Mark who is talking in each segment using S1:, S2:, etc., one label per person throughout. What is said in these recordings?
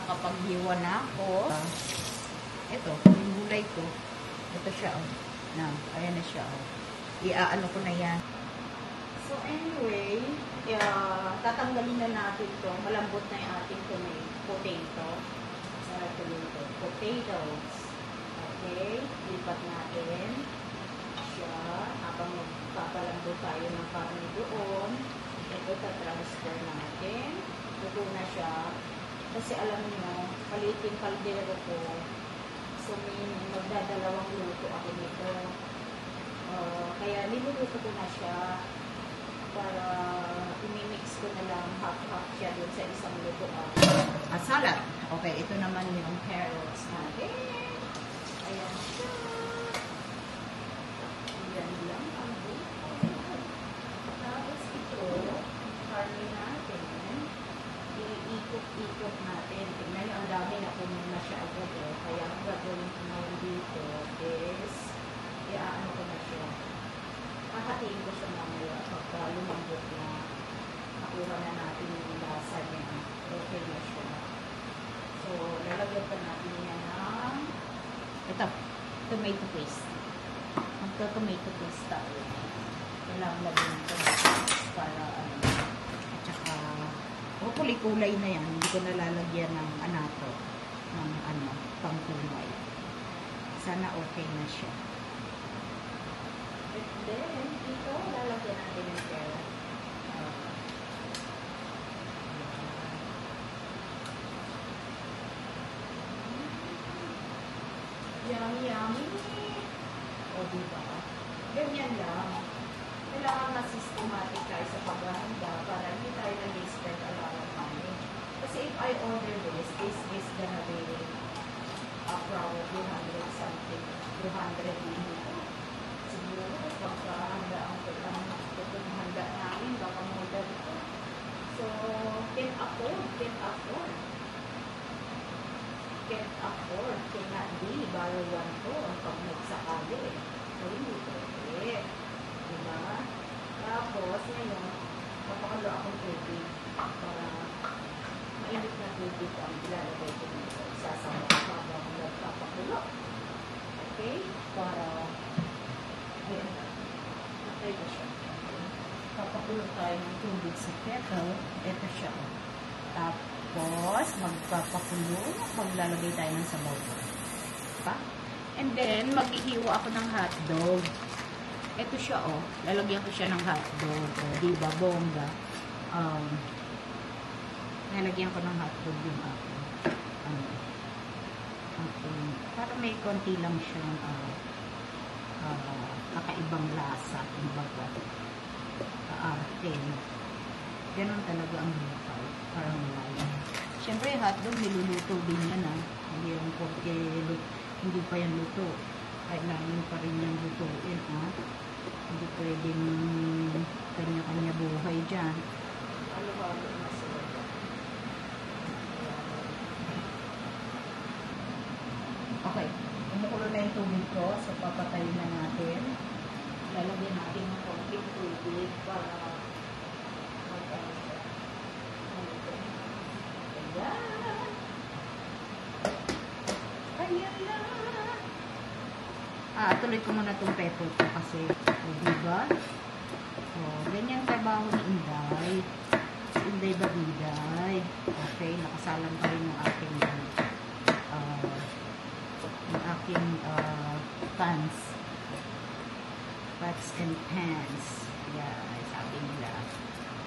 S1: nakapaghiwa na ako. Ito, yung gulay ko. Ito siya, oh. Na, ayan na siya, oh. Iaano ko na yan. So, anyway, tatanggalin na natin to. Malambot na yung ating potato. Sarap tuloy ito. Potatoes. Okay, lipat natin siya habang magpapalambot tayo ng karne doon. Ito, tatransfer natin. Luto na siya. Kasi alam niyo, paliting kaldero ko. So, magdadalawang luto ako nito. Kaya niluluto ko na siya para imimix ko na lang half-half siya doon sa isang luto. Salad. Okay, ito naman yung carrots natin. Ayan siya. Ayan lang ang buhay. Tapos ito, karne natin. Iikot-ikot natin. Tignan nyo, ang dami na punin na siya agad. Kaya ang gagawin ko ngayon dito is iaano ko na siya. Hahatiin ko siya mamaya pagka lumambot na nakuha na natin yung lasa niya. Okay na siya. So, lalagyan pa natin yan ng ito, tomato paste. Magto-tomato paste tayo. Kailangan lagyan ito para at saka kulay-kulay na yan. Hindi ko nalalagyan ng anato ng pangkulay. Sana okay na siya. And then, ito, lalagyan natin ng carrot. Yummy, yummy. O, diba? Ganyan lang. Kailangan na systematic tayo sa paghahanda para hindi tayo na-spend a lot of money. Kasi if I order this is gonna be probably 200 something, 200 dito. Siguro, pagkahanda ang handa namin, baka more than ito. So, can afford, cannot be, borrow one to, pag nagsakali. So, hindi pwede. Diba? Tapos, ngayon, papakalo akong tubig para mainit na tubig ang ilalagay ko nito. Isasama ko habang nagpapakulo. Okay? Para, ayan na. Natay ko siya. Papakulo tayo ng tubig sa kettle. Ito siya. Tapos, magpapakulo. Maglalagay tayo ng sabaw. Diba? And then, maghihiwa ako ng hotdog. Ito siya, oh. Lalagyan ko siya ng hotdog. Oh, diba, bongga. Lalagyan ko ng hotdog yung aking. Para may konti lang siyang kakaibang lasa. Kumbaga. Ganon talaga ang buhay. Parang live. Siyempre, hotdog, niluluto din yan, hindi pa yan luto. Kailangan pa rin yung lutuin, Hindi pwedeng kanya-kanya buhay dyan. Halo-halo na sila. Okay. Umukulo na yung tubig ko. So, papatayin na natin. Lalagyan natin ng konting tubig para mag-ano siya. Ayan. Ayan na. Tuloy ko muna itong pepper ko kasi, diba? So, ganyan trabaho ni Inday. Si Inday Babiday. Okay, nakasalang pa rin yung aking pans. Pots and pans. Yeah, sabi nila.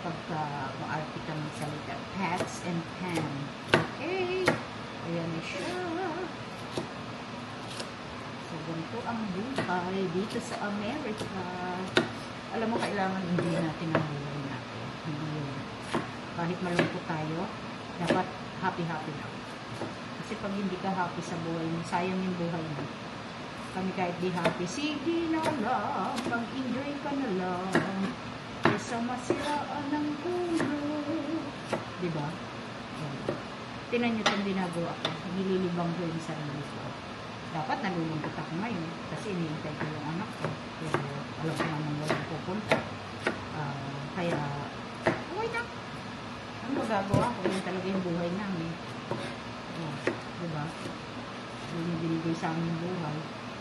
S1: Pagka maarte ka magsalita. Pots and pan. Okay. Ayan na siya. So, ganito ang buhay dito sa Amerika. Alam mo, kailangan hindi natin ang buhay natin. Hindi yun. Kahit malungkot tayo, dapat happy-happy lang. Kasi pag hindi ka happy sa buhay mo, sayang yung buhay mo. Kami kahit di happy, sige na lang, mag-enjoy ka na lang. Kesa masiraan ng ulo. Diba? Tinan nyo itong ginagawa ko. Nililibang ko yung sarili ko. Dapat nalulungkot ako ngayon kasi iniintay ko yung anak ko. Pero alam ko naman walang pupunta. Kaya, okay na. Ano magagawa ko? Yun talaga yung buhay namin. sa aming buhay.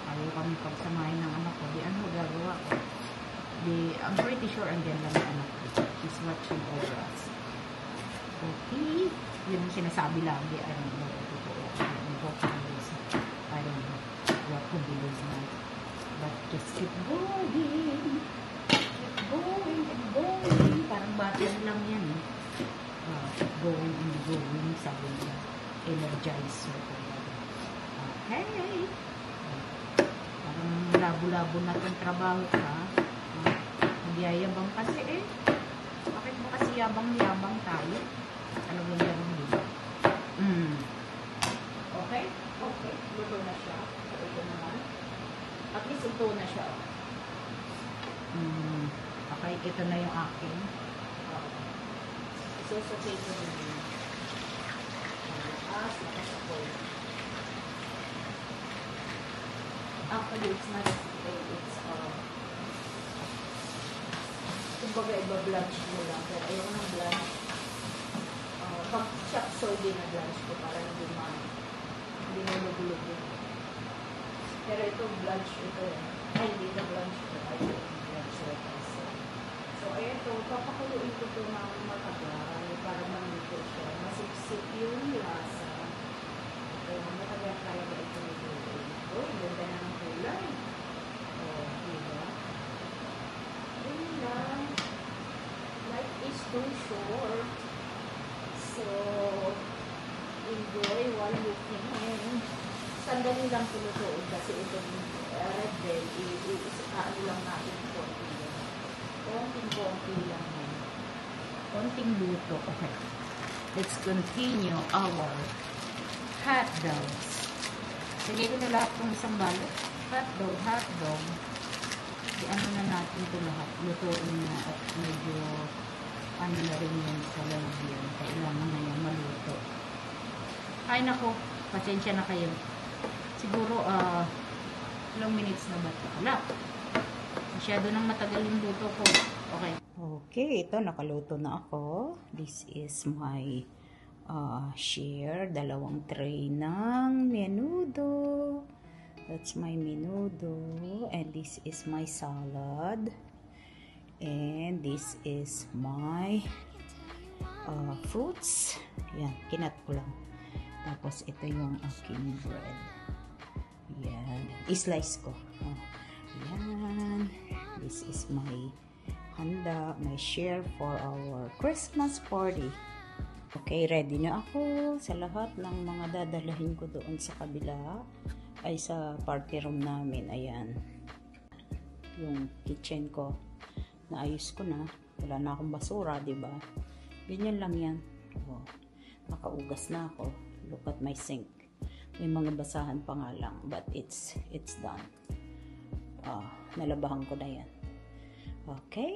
S1: Ayaw kami pagsamahin ng anak ko. Di ano gagawa ko? I'm pretty sure andyan lang yung anak ko. She's watching over us. Okay. Yun ang sinasabi lagi. I don't know. I don't know what to believe now. But just keep going. Keep going and going. Parang battle lang yan eh. Keep going and going. Sabi niya. Energizer. Okay. Parang labo-labo na itong trabaho ka. Nagyayabang kasi eh. Bakit mo kasi yabang-yabang tayo? Ano ba yabang dito? Okay? Okay. Luto na siya. So, ito naman. At least luto na siya. Okay. Ito na yung akin. Isusotay ko din. Lakas ako. Actually, it's not recipe. It's, kumbaga, iba-blanch mo lang. Pero ayaw ng blanch. Pag chop soy na blanch ko para hindi nalugulugo. Pero ito blanch ito eh. Ay, hindi na blanch ito. Ay, blanch ito. So, ito, papakuluin ko ito ng matagal para maluto siya. Masiksik yung lasa. Ito, matagal talaga ito niluluin. Oh, ganda na ng kulay. Oh, diba? Yun lang. Life is too short. So, enjoy while looking. Sandali lang tulutuin kasi itong red bell, ano lang natin konti lang. Konting-konti lang yan. Konting luto. Okay. Let's continue our hot dogs. Sige ko na lahat ng isang balot. Hot dog. Ano na natin ito lahat. Lutuin na at medyo ano na rin yun sa lalagyan. Kailangan na yan maluto. Ay nako, pasensya na kayo. Siguro, ilang minutes na ba ito? Wala. Masyado nang matagal yung luto ko. Okay. Okay, ito nakaluto na ako. This is my share. 2 tray ng menudo. That's my menudo. And this is my salad. And this is my fruits. Yan, kinat ko lang. Tapos ito yung aking bread. Yan. I-slice ko. Yan. This is my handa, my share for our Christmas party. Okay, ready na ako sa lahat ng mga dadalahin ko doon sa kabila. Ay, sa party room namin. Ayan. Yung kitchen ko. Naayos ko na. Wala na akong basura, diba? Ganyan lang yan. Oh, nakaugas na ako. Look at my sink. May mga basahan pa nga lang. But it's done. Nalabahan ko na yan. Okay.